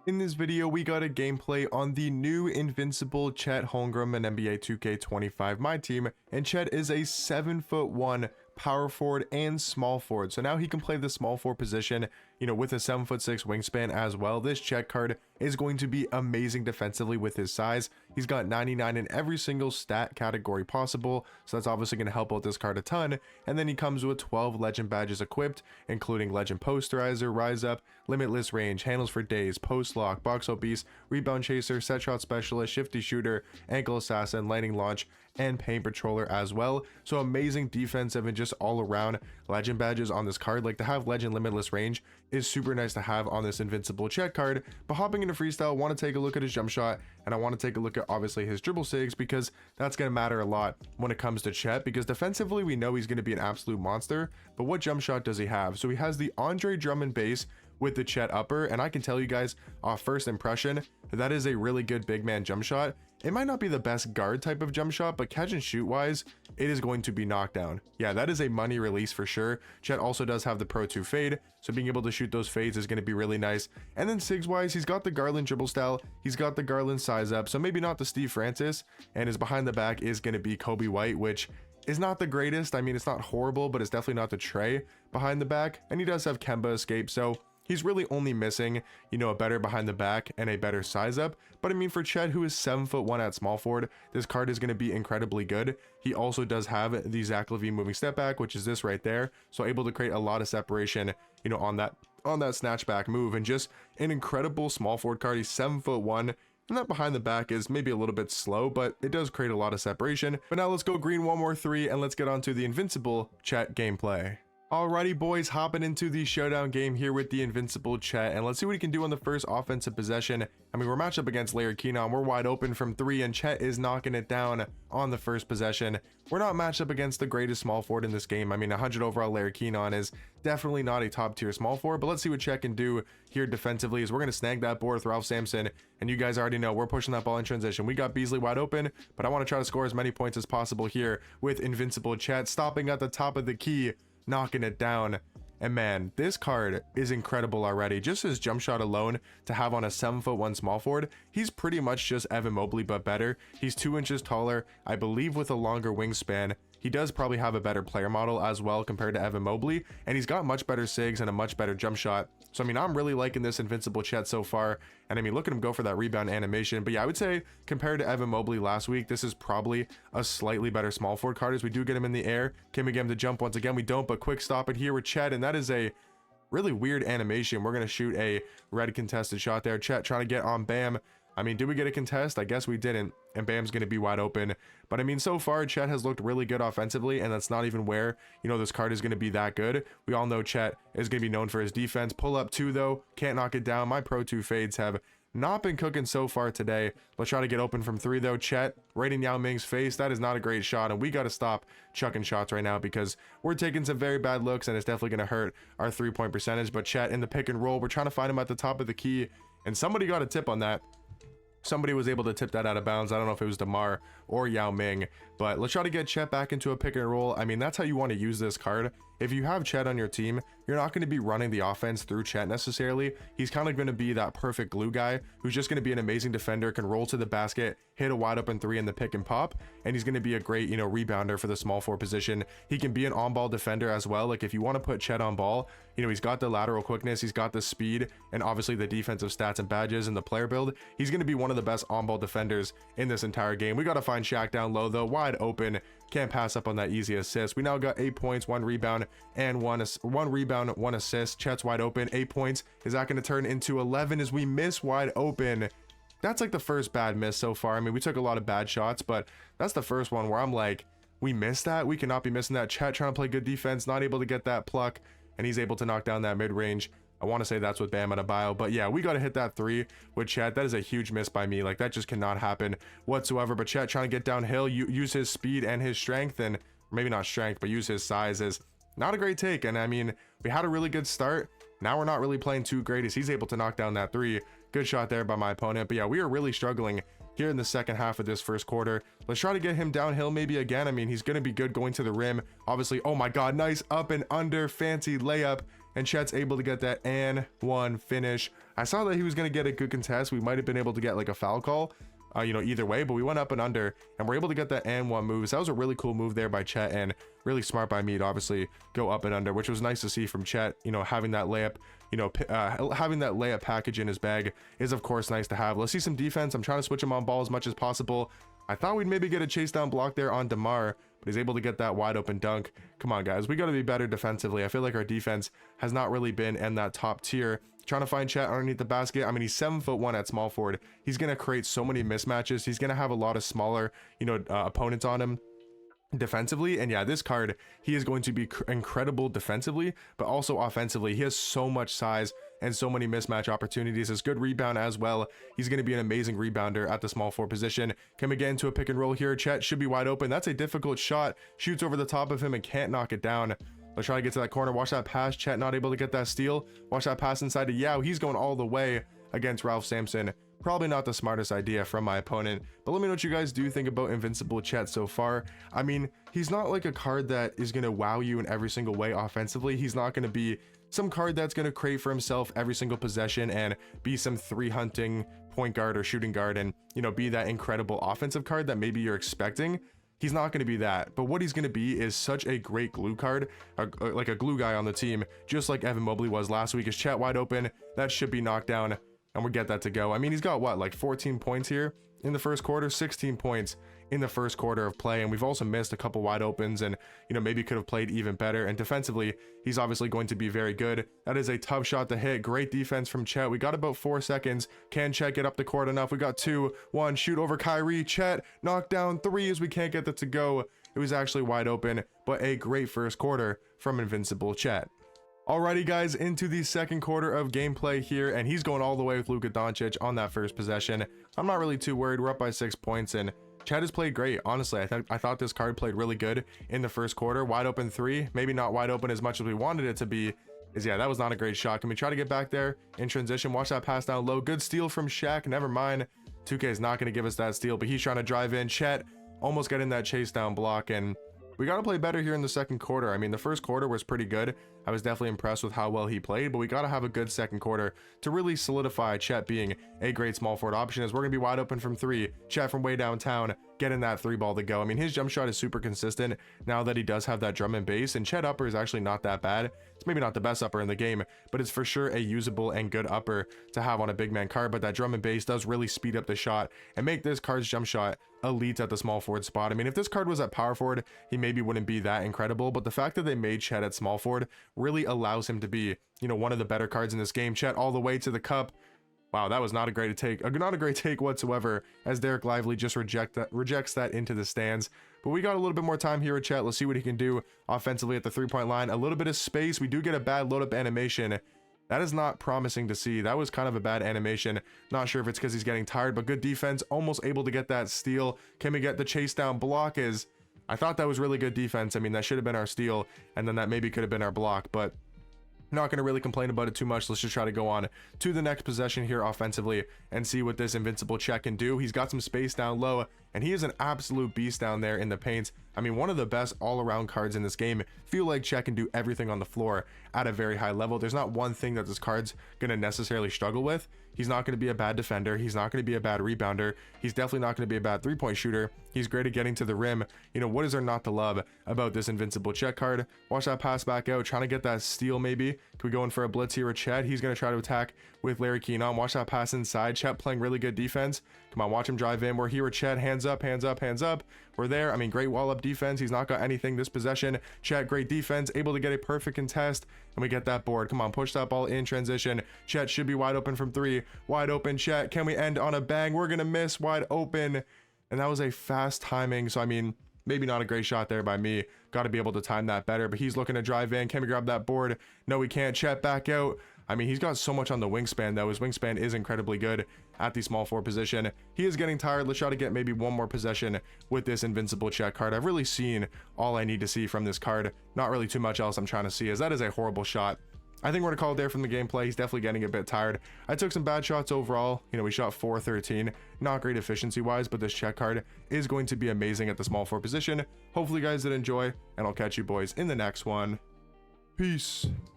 In this video, we got a gameplay on the new Invincible Chet Holmgren and NBA 2K25 Myteam, and Chet is a 7'1" power forward and small forward. So now he can play the small forward position, with a 7'6" wingspan as well. This Chet card is going to be amazing defensively with his size. He's got 99 in every single stat category possible, so that's obviously going to help out this card a ton. And then he comes with 12 legend badges equipped, including legend posterizer, rise up, limitless range, handles for days, post lock, box out beast, rebound chaser, set shot specialist, shifty shooter, ankle assassin, lightning launch, and paint patroller as well. So amazing defensive and just all around legend badges on this card. Like, to have legend limitless range is super nice to have on this Invincible Chet card. But hopping into Freestyle, I want to take a look at his jump shot, and I want to take a look at obviously his dribble sigs, because that's going to matter a lot when it comes to Chet, because defensively we know he's going to be an absolute monster, but what jump shot does he have? So he has the Andre Drummond base with the Chet upper, and I can tell you guys off first impression that is a really good big man jump shot. It might not be the best guard type of jump shot, but catch and shoot wise, it is going to be knockdown. Yeah, that is a money release for sure. Chet also does have the Pro 2 fade, so being able to shoot those fades is going to be really nice. And then sigs wise, he's got the Garland dribble style, he's got the Garland size up, so maybe not the Steve Francis, and his behind the back is going to be Kobe White, which is not the greatest. I mean, it's not horrible, but it's definitely not the Trey behind the back. And he does have Kemba escape, so he's really only missing, a better behind the back and a better size up. But I mean, for Chet, who is 7'1" at small forward, this card is going to be incredibly good. He also does have the Zach LaVine moving step back, which is this right there. So able to create a lot of separation, on that snatch back move, and just an incredible small forward card. He's 7'1". And that behind the back is maybe a little bit slow, but it does create a lot of separation. But now let's go green 1 more 3, and let's get on to the Invincible Chet gameplay. Alrighty boys, hopping into the showdown game here with the Invincible Chet, and let's see what he can do on the first offensive possession. I mean, we're matched up against Larry Kenon, we're wide open from 3, and Chet is knocking it down on the first possession. We're not matched up against the greatest small forward in this game. I mean, 100 overall Larry Kenon is definitely not a top tier small forward, but let's see what Chet can do here defensively, as we're going to snag that board with Ralph Sampson, and you guys already know we're pushing that ball in transition. We got Beasley wide open, but I want to try to score as many points as possible here with Invincible Chet, stopping at the top of the key, knocking it down. And man, this card is incredible already. Just his jump shot alone to have on a 7'1" small forward, he's pretty much just Evan Mobley but better. He's 2 inches taller, I believe, with a longer wingspan. He does probably have a better player model as well compared to Evan Mobley, and he's got much better sigs and a much better jump shot. So I mean, I'm really liking this Invincible Chet so far, and I mean, look at him go for that rebound animation. But yeah, I would say compared to Evan Mobley last week, this is probably a slightly better small forward card, as we do get him in the air. Can we get him to jump once again? We don't, but quick stop it here with Chet, and that is a really weird animation. We're going to shoot a red contested shot there. Chet trying to get on Bam. I mean, did we get a contest? I guess we didn't, and Bam's going to be wide open. But I mean, so far, Chet has looked really good offensively, and that's not even where, this card is going to be that good. We all know Chet is going to be known for his defense. Pull up 2, though, can't knock it down. My Pro 2 fades have not been cooking so far today. Let's try to get open from 3, though. Chet right in Yao Ming's face. That is not a great shot, and we got to stop chucking shots right now, because we're taking some very bad looks, and it's definitely going to hurt our 3-point percentage. But Chet in the pick and roll, we're trying to find him at the top of the key, and somebody got a tip on that. Somebody was able to tip that out of bounds. I don't know if it was DeMar or Yao Ming, but let's try to get Chet back into a pick and roll. I mean, that's how you want to use this card. If you have Chet on your team, you're not going to be running the offense through Chet necessarily. He's kind of going to be that perfect glue guy who's just going to be an amazing defender, can roll to the basket, hit a wide open 3 in the pick and pop, and he's going to be a great, rebounder for the small forward position. He can be an on-ball defender as well. Like, if you want to put Chet on ball, he's got the lateral quickness, he's got the speed, and obviously the defensive stats and badges and the player build. He's going to be one of the best on-ball defenders in this entire game. We got to find Shaq down low, though, wide open. Can't pass up on that easy assist. We now got 8 points, 1 rebound, and 1 rebound, 1 assist. Chet's wide open, 8 points. Is that going to turn into 11 as we miss wide open? That's like the first bad miss so far. I mean, we took a lot of bad shots, but that's the first one where I'm like, we missed that. We cannot be missing that. Chet trying to play good defense, not able to get that pluck, and he's able to knock down that mid-range. I want to say that's with Bam Adebayo, but yeah, we got to hit that 3 with Chet. That is a huge miss by me. Like, that just cannot happen whatsoever. But Chet trying to get downhill, use his speed and his strength, and maybe not strength, but use his size, is not a great take. And I mean, we had a really good start. Now we're not really playing too great as he's able to knock down that 3. Good shot there by my opponent. But yeah, we are really struggling here in the second half of this first quarter. Let's try to get him downhill maybe again. I mean, he's going to be good going to the rim. Obviously, oh my God, nice up and under, fancy layup. and Chet's able to get that and one finish. I saw that he was going to get a good contest. We might have been able to get like a foul call, you know, either way, but we went up and under and we're able to get that and one move. So that was a really cool move there by Chet, and really smart by me to obviously go up and under, which was nice to see from Chet. You know, having that layup, you know, having that layup package in his bag is of course nice to have. Let's see some defense. I'm trying to switch him on ball as much as possible. I thought we'd maybe get a chase down block there on DeMar, but he's able to get that wide open dunk. Come on guys, we got to be better defensively. I feel like our defense has not really been in that top tier. Trying to find Chet underneath the basket. I mean, he's 7'1" at small forward. He's going to create so many mismatches. He's going to have a lot of smaller, you know, opponents on him defensively. And yeah, this card, he is going to be incredible defensively, but also offensively. He has so much size and so many mismatch opportunities. His good rebound as well. He's going to be an amazing rebounder at the small forward position. Can we get into a pick and roll here? Chet should be wide open. That's a difficult shot. Shoots over the top of him and can't knock it down. Let's try to get to that corner. Watch that pass. Chet not able to get that steal. Watch that pass inside to Yao. He's going all the way against Ralph Sampson. Probably not the smartest idea from my opponent, but let me know what you guys do think about Invincible Chet so far. I mean, he's not like a card that is going to wow you in every single way offensively. He's not going to be some card that's going to create for himself every single possession and be some 3-hunting point guard or shooting guard and, you know, be that incredible offensive card that maybe you're expecting. He's not going to be that, but what he's going to be is such a great glue card, like a glue guy on the team, just like Evan Mobley was last week. Is Chet wide open? That should be knocked down, and we get that to go. I mean, he's got what, like 14 points here in the first quarter, 16 points in the first quarter of play, and we've also missed a couple wide opens and, you know, maybe could have played even better. And defensively, he's obviously going to be very good. That is a tough shot to hit. Great defense from Chet. We got about 4 seconds. Can Chet get up the court enough? We got 2, 1, shoot over Kyrie. Chet knock down 3 as we can't get that to go. It was actually wide open, but a great first quarter from Invincible Chet. Alrighty guys, into the second quarter of gameplay here, and he's going all the way with Luka Doncic on that first possession. I'm not really too worried. We're up by 6 points, and Chet has played great. Honestly, I thought this card played really good in the first quarter. Wide open 3, maybe not wide open as much as we wanted it to be. Yeah, that was not a great shot. Can we try to get back there in transition? Watch that pass down low. Good steal from Shaq. Never mind. 2K is not going to give us that steal, but he's trying to drive in. Chet almost getting that chase down block, and we got to play better here in the second quarter. I mean, the first quarter was pretty good. I was definitely impressed with how well he played, but we got to have a good second quarter to really solidify Chet being a great small forward option, as we're going to be wide open from 3. Chet from way downtown, getting that 3 ball to go. I mean, his jump shot is super consistent now that he does have that drum and bass, and Chet upper is actually not that bad. It's maybe not the best upper in the game, but it's for sure a usable and good upper to have on a big man card. But that drum and bass does really speed up the shot and make this card's jump shot elite at the small forward spot. I mean, if this card was at power forward, he maybe wouldn't be that incredible, but the fact that they made Chet at small forward really allows him to be, you know, one of the better cards in this game. Chet all the way to the cup. Wow, that was not a great take, not a great take whatsoever, as Derek Lively just rejects that into the stands. But we got a little bit more time here with Chet. Let's see what he can do offensively at the 3-point line. A little bit of space. We do get a bad load up animation. That is not promising to see. That was kind of a bad animation. Not sure if it's because he's getting tired, but good defense. Almost able to get that steal. Can we get the chase down block? I thought that was really good defense. I mean, that should have been our steal, and then that maybe could have been our block, but not going to really complain about it too much. Let's just try to go on to the next possession here offensively and see what this Invincible Chet can do. He's got some space down low, and he is an absolute beast down there in the paint. I mean, one of the best all-around cards in this game. Feel like Chet can do everything on the floor at a very high level. There's not one thing that this card's going to necessarily struggle with. He's not going to be a bad defender. He's not going to be a bad rebounder. He's definitely not going to be a bad 3-point shooter. He's great at getting to the rim. You know, what is there not to love about this Invincible Chet card? Watch that pass back out, trying to get that steal maybe. Can we go in for a blitz here with Chet? He's going to try to attack with Larry Keenan. Watch that pass inside. Chet playing really good defense. Come on, watch him drive in. We're here with Chet. Hands up, hands up, hands up. We're there. I mean, great wall up defense. He's not got anything this possession. Chet, great defense, able to get a perfect contest, and we get that board. Come on, push that ball in transition. Chet should be wide open from 3. Wide open, Chet. Can we end on a bang? We're gonna miss. Wide open, and that was a fast timing. So I mean, maybe not a great shot there by me. Got to be able to time that better, but he's looking to drive in. Can we grab that board? No, we can't. Chet back out. I mean, he's got so much on the wingspan, though. His wingspan is incredibly good at the small forward position. He is getting tired. Let's try to get maybe one more possession with this Invincible Chet card. I've really seen all I need to see from this card. Not really too much else I'm trying to see, as that is a horrible shot. I think we're going to call it there from the gameplay. He's definitely getting a bit tired. I took some bad shots overall. You know, we shot 4-13. Not great efficiency-wise, but this Chet card is going to be amazing at the small forward position. Hopefully you guys did enjoy, and I'll catch you boys in the next one. Peace.